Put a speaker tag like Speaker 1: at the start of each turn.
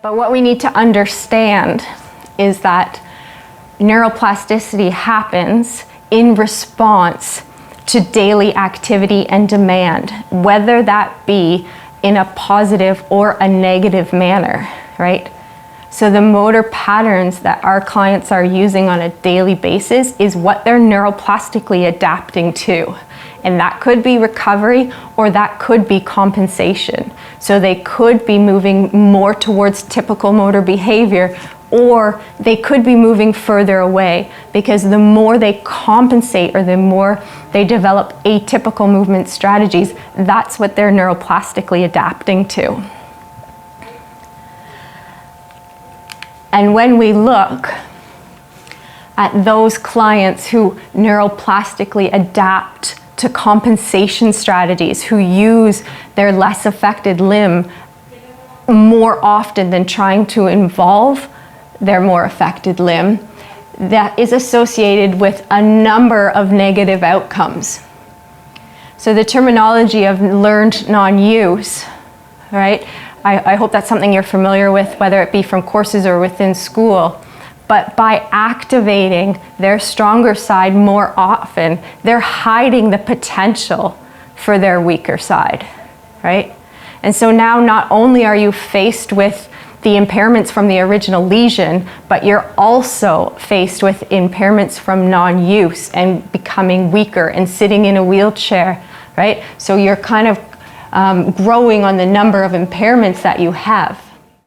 Speaker 1: But what we need to understand is that neuroplasticity happens in response to daily activity and demand, whether that be in a positive or a negative manner, right? So the motor patterns that our clients are using on a daily basis is what they're neuroplastically adapting to. And that could be recovery or that could be compensation. So they could be moving more towards typical motor behavior, or they could be moving further away, because the more they compensate or the more they develop atypical movement strategies, that's what they're neuroplastically adapting to. And when we look at those clients who neuroplastically adapt to compensation strategies, who use their less affected limb more often than trying to involve their more affected limb, that is associated with a number of negative outcomes. So the terminology of learned non-use, right? I hope that's something you're familiar with, whether it be from courses or within school. But by activating their stronger side more often, they're hiding the potential for their weaker side, right? And so now not only are you faced with the impairments from the original lesion, but you're also faced with impairments from non-use and becoming weaker and sitting in a wheelchair, right? So you're kind of growing on the number of impairments that you have.